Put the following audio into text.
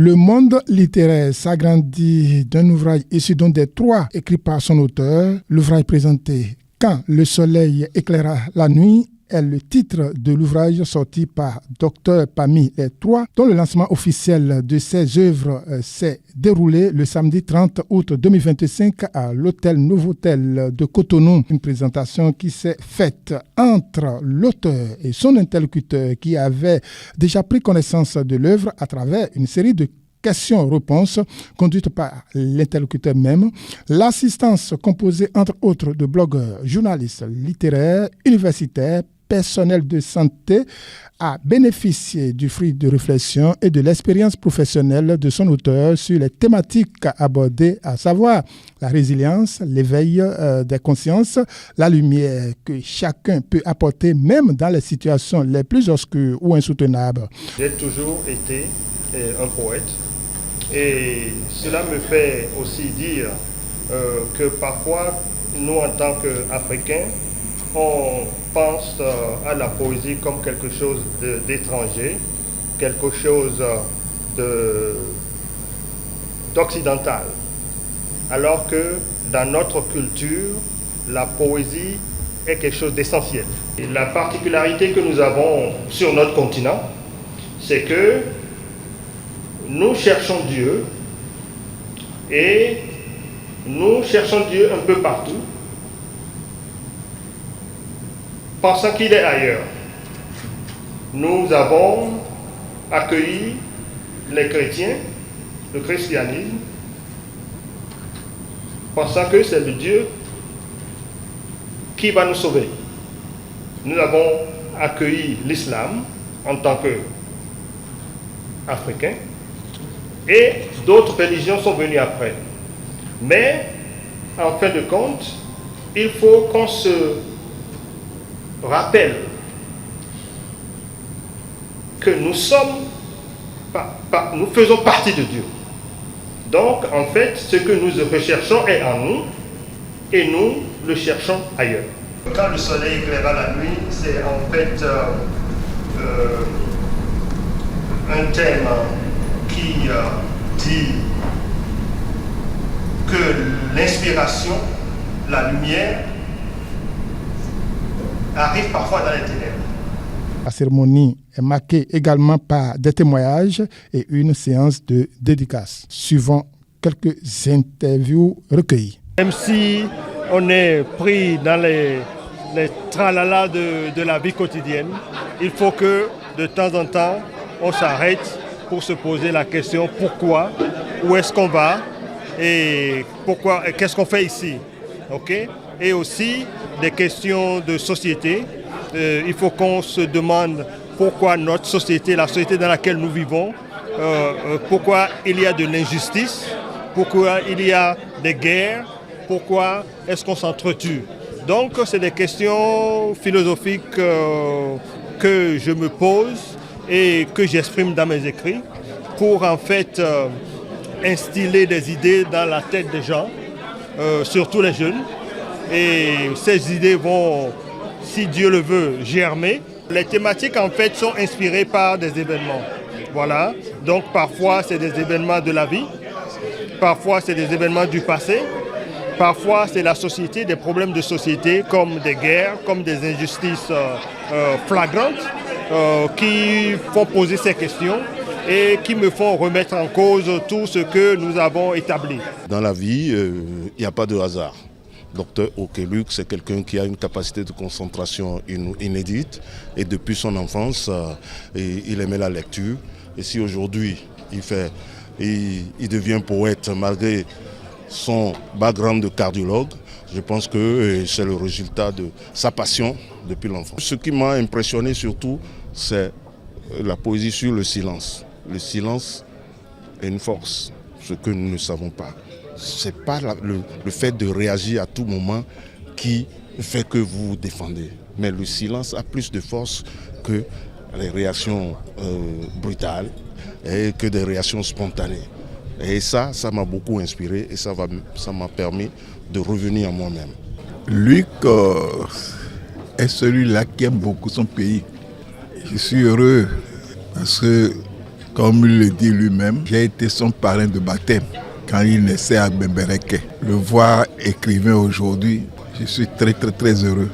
Le monde littéraire s'agrandit d'un ouvrage issu d'un des trois écrits par son auteur. L'ouvrage présenté « Quand le soleil éclaira la nuit » est le titre de l'ouvrage sorti par Docteur parmi les trois, dont le lancement officiel de ses œuvres s'est déroulé le samedi 30 août 2025 à l'hôtel Novotel de Cotonou. Une présentation qui s'est faite entre l'auteur et son interlocuteur qui avait déjà pris connaissance de l'œuvre à travers une série de questions-réponses conduites par l'interlocuteur même. L'assistance composée entre autres de blogueurs, journalistes, littéraires, universitaires, personnel de santé a bénéficié du fruit de réflexion et de l'expérience professionnelle de son auteur sur les thématiques abordées, à savoir la résilience, l'éveil des consciences, la lumière que chacun peut apporter même dans les situations les plus obscures ou insoutenables. J'ai toujours été un poète et cela me fait aussi dire que parfois nous en tant qu'Africains, on pense à la poésie comme quelque chose d'étranger, quelque chose d'occidental. Alors que dans notre culture, la poésie est quelque chose d'essentiel. Et la particularité que nous avons sur notre continent, c'est que nous cherchons Dieu et nous cherchons Dieu un peu partout, pensant qu'il est ailleurs. Nous avons accueilli les chrétiens, le christianisme, pensant que c'est le Dieu qui va nous sauver. Nous avons accueilli l'islam en tant qu'Africains et d'autres religions sont venues après. Mais en fin de compte, il faut qu'on se rappelle que nous faisons partie de Dieu. Donc, en fait, ce que nous recherchons est en nous et nous le cherchons ailleurs. Quand le soleil éclaira la nuit, c'est en fait un thème qui dit que l'inspiration, la lumière, arrive parfois dans les ténèbres. La cérémonie est marquée également par des témoignages et une séance de dédicace, suivant quelques interviews recueillies. Même si on est pris dans les tralala de la vie quotidienne, il faut que de temps en temps, on s'arrête pour se poser la question pourquoi, où est-ce qu'on va et pourquoi, qu'est-ce qu'on fait ici, ok? Et aussi des questions de société. Il faut qu'on se demande pourquoi notre société, la société dans laquelle nous vivons, pourquoi il y a de l'injustice, pourquoi il y a des guerres, pourquoi est-ce qu'on s'entretue. Donc c'est des questions philosophiques que je me pose et que j'exprime dans mes écrits pour en fait instiller des idées dans la tête des gens, surtout les jeunes. Et ces idées vont, si Dieu le veut, germer. Les thématiques en fait sont inspirées par des événements. Voilà. Donc parfois c'est des événements de la vie, parfois c'est des événements du passé, parfois c'est la société, des problèmes de société comme des guerres, comme des injustices flagrantes qui font poser ces questions et qui me font remettre en cause tout ce que nous avons établi. Dans la vie, il n'y a pas de hasard. Docteur Okeluk, c'est quelqu'un qui a une capacité de concentration inédite et depuis son enfance, il aimait la lecture. Et si aujourd'hui il devient poète malgré son background de cardiologue, je pense que c'est le résultat de sa passion depuis l'enfance. Ce qui m'a impressionné surtout, c'est la poésie sur le silence. Le silence est une force, ce que nous ne savons pas. Ce n'est pas le fait de réagir à tout moment qui fait que vous vous défendez. Mais le silence a plus de force que les réactions brutales et que des réactions spontanées. Et ça m'a beaucoup inspiré et ça m'a permis de revenir à moi-même. Luc est celui-là qui aime beaucoup son pays. Je suis heureux parce que Comme il le dit lui-même, j'ai été son parrain de baptême quand il naissait à Bembereke. Le voir écrivain aujourd'hui, je suis très très très heureux.